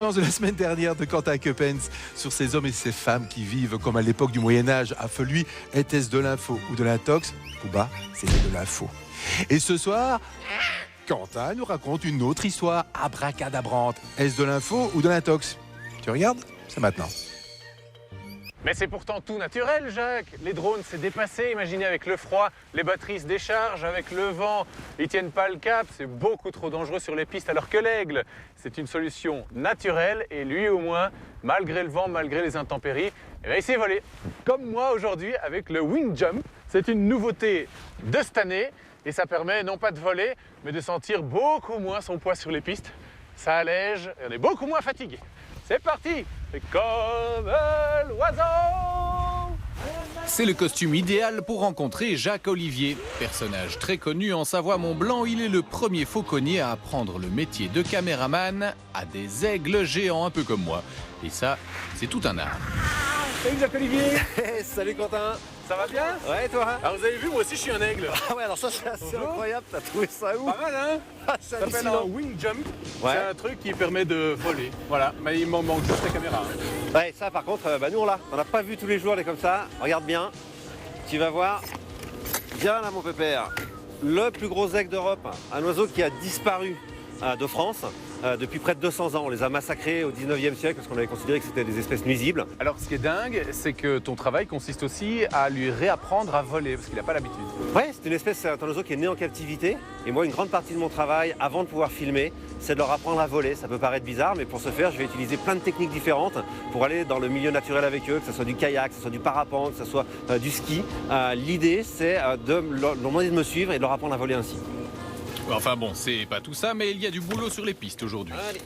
De la semaine dernière de Quentin Coppens sur ces hommes et ces femmes qui vivent comme à l'époque du Moyen-Âge. Lui, était-ce de l'info ou de l'intox? Ou bah, c'était de l'info. Et ce soir, Quentin nous raconte une autre histoire abracadabrante. Est-ce de l'info ou de l'intox? Tu regardes? C'est maintenant. Mais c'est pourtant tout naturel, Jacques. Les drones, c'est dépassé. Imaginez avec le froid, les batteries se déchargent. Avec le vent, ils tiennent pas le cap. C'est beaucoup trop dangereux sur les pistes. Alors que l'aigle, c'est une solution naturelle. Et lui, au moins, malgré le vent, malgré les intempéries, il sait voler. Comme moi aujourd'hui avec le wing jump. C'est une nouveauté de cette année. Et ça permet non pas de voler, mais de sentir beaucoup moins son poids sur les pistes. Ça allège et on est beaucoup moins fatigué. C'est parti! C'est comme l'oiseau! C'est le costume idéal pour rencontrer Jacques Olivier. Personnage très connu en Savoie-Mont-Blanc, il est le premier fauconnier à apprendre le métier de caméraman à des aigles géants un peu comme moi. Et ça, c'est tout un art. Salut Jacques Olivier! Salut Quentin. Ça va bien? Ouais, toi? Alors vous avez vu, moi aussi je suis un aigle. Ah ouais, alors ça c'est assez incroyable, t'as trouvé ça où? Pas mal, hein? Ça Ça s'appelle un wing jump. Ouais. C'est un truc qui permet de voler. Voilà, mais il m'en manque juste la caméra. Ouais, ça par contre, nous on l'a. On n'a pas vu tous les jours des comme ça. Regarde bien. Tu vas voir. Viens là mon pépère. Le plus gros aigle d'Europe. Un oiseau qui a disparu de France. Depuis près de 200 ans, on les a massacrés au 19e siècle parce qu'on avait considéré que c'était des espèces nuisibles. Alors ce qui est dingue, c'est que ton travail consiste aussi à lui réapprendre à voler, parce qu'il n'a pas l'habitude. Ouais, c'est une espèce, c'est un oiseau qui est né en captivité. Et moi, une grande partie de mon travail, avant de pouvoir filmer, c'est de leur apprendre à voler. Ça peut paraître bizarre, mais pour ce faire, je vais utiliser plein de techniques différentes pour aller dans le milieu naturel avec eux, que ce soit du kayak, que ce soit du parapente, que ce soit du ski. L'idée, c'est de leur demander de me suivre et de leur apprendre à voler ainsi. Enfin bon, c'est pas tout ça, mais il y a du boulot sur les pistes aujourd'hui. Allez.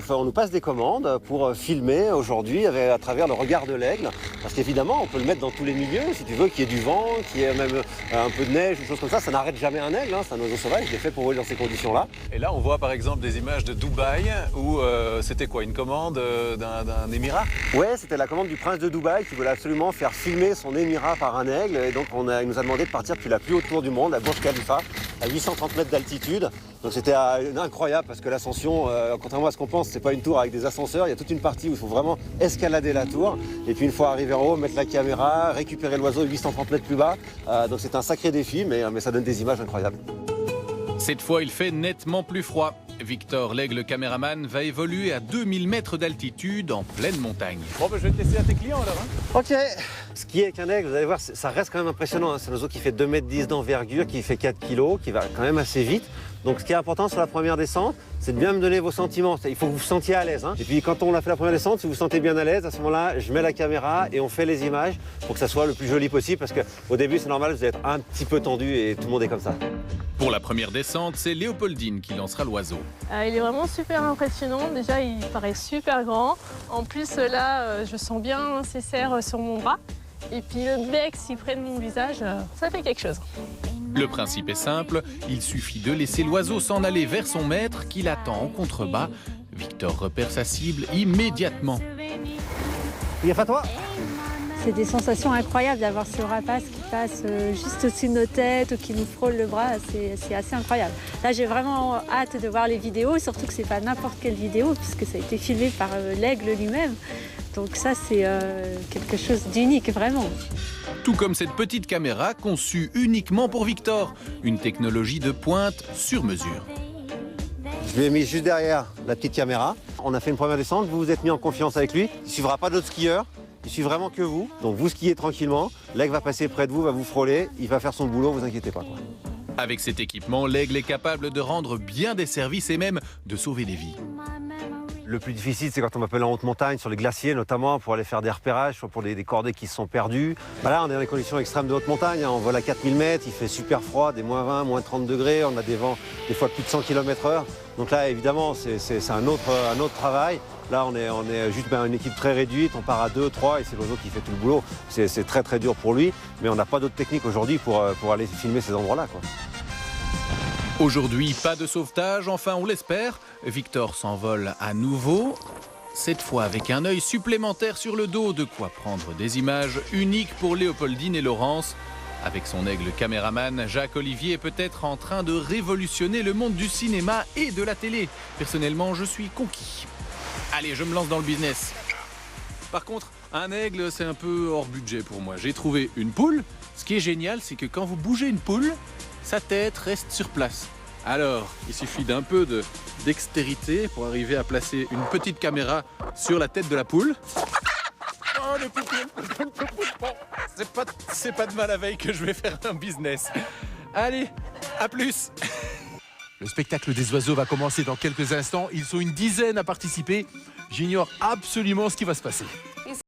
On nous passe des commandes pour filmer aujourd'hui à travers le regard de l'aigle. Parce qu'évidemment, on peut le mettre dans tous les milieux, si tu veux, qu'il y ait du vent, qu'il y ait même un peu de neige, une chose comme ça. Ça n'arrête jamais un aigle, hein. C'est un oiseau sauvage, il est fait pour voler dans ces conditions-là. Et là, on voit par exemple des images de Dubaï, où c'était quoi, une commande d'un émirat? Ouais, c'était la commande du prince de Dubaï qui voulait absolument faire filmer son émirat par un aigle. Et donc, il nous a demandé de partir depuis la plus haute tour du monde, à Burj Khalifa, à 830 mètres d'altitude. Donc c'était incroyable parce que l'ascension, contrairement à ce qu'on pense, c'est pas une tour avec des ascenseurs. Il y a toute une partie où il faut vraiment escalader la tour. Et puis une fois arrivé en haut, mettre la caméra, récupérer l'oiseau 830 mètres plus bas. Donc c'est un sacré défi, mais ça donne des images incroyables. Cette fois, il fait nettement plus froid. Victor, l'aigle caméraman, va évoluer à 2000 mètres d'altitude en pleine montagne. Bon, ben, je vais te laisser à tes clients alors. Hein. Ok. Ce qui est qu'un aigle, vous allez voir, ça reste quand même impressionnant. Hein. C'est un oiseau qui fait 2,10 m d'envergure, qui fait 4 kg, qui va quand même assez vite. Donc ce qui est important sur la première descente, c'est de bien me donner vos sentiments. Il faut que vous vous sentiez à l'aise. Hein. Et puis quand on a fait la première descente, si vous vous sentez bien à l'aise, à ce moment-là, je mets la caméra et on fait les images pour que ça soit le plus joli possible. Parce qu'au début, c'est normal, vous allez être un petit peu tendu et tout le monde est comme ça. Pour la première descente, c'est Léopoldine qui lancera l'oiseau. Il est vraiment super impressionnant. Déjà, il paraît super grand. En plus, là, je sens bien ses serres sur mon bras. Et puis le bec, si près de mon visage, ça fait quelque chose. Le principe est simple, il suffit de laisser l'oiseau s'en aller vers son maître qui l'attend en contrebas. Victor repère sa cible immédiatement. Gaffe à toi. C'est des sensations incroyables d'avoir ce rapace qui passe juste au-dessus de nos têtes ou qui nous frôle le bras, c'est assez incroyable. Là, j'ai vraiment hâte de voir les vidéos, surtout que c'est pas n'importe quelle vidéo puisque ça a été filmé par l'aigle lui-même. Donc ça, c'est quelque chose d'unique, vraiment. Tout comme cette petite caméra conçue uniquement pour Victor, une technologie de pointe sur mesure. Je lui ai mis juste derrière la petite caméra. On a fait une première descente, vous vous êtes mis en confiance avec lui. Il ne suivra pas d'autres skieurs, il suit vraiment que vous. Donc vous skiez tranquillement, l'aigle va passer près de vous, va vous frôler, il va faire son boulot, vous inquiétez pas, quoi. Avec cet équipement, l'aigle est capable de rendre bien des services et même de sauver des vies. Le plus difficile, c'est quand on m'appelle en haute montagne, sur les glaciers notamment, pour aller faire des repérages, soit pour des cordées qui se sont perdues. Là, on est dans les conditions extrêmes de haute montagne, hein. On vole à 4000 mètres, il fait super froid, des moins 20, moins 30 degrés, on a des vents des fois plus de 100 km/h. Donc là, évidemment, c'est un autre travail. Là, on est juste une équipe très réduite, on part à 2, 3 et c'est l'oiseau qui fait tout le boulot. C'est très très dur pour lui, mais on n'a pas d'autres techniques aujourd'hui pour aller filmer ces endroits-là, quoi. Aujourd'hui, pas de sauvetage, enfin on l'espère. Victor s'envole à nouveau, cette fois avec un œil supplémentaire sur le dos, de quoi prendre des images uniques pour Léopoldine et Laurence. Avec son aigle caméraman, Jacques Olivier est peut-être en train de révolutionner le monde du cinéma et de la télé. Personnellement, je suis conquis. Allez, je me lance dans le business. Par contre, un aigle, c'est un peu hors budget pour moi. J'ai trouvé une poule. Ce qui est génial, c'est que quand vous bougez une poule, sa tête reste sur place. Alors, il suffit d'un peu de dextérité pour arriver à placer une petite caméra sur la tête de la poule. Oh, le poupou. C'est pas de mal la veille que je vais faire un business. Allez, à plus. Le spectacle des oiseaux va commencer dans quelques instants. Ils sont une dizaine à participer. J'ignore absolument ce qui va se passer.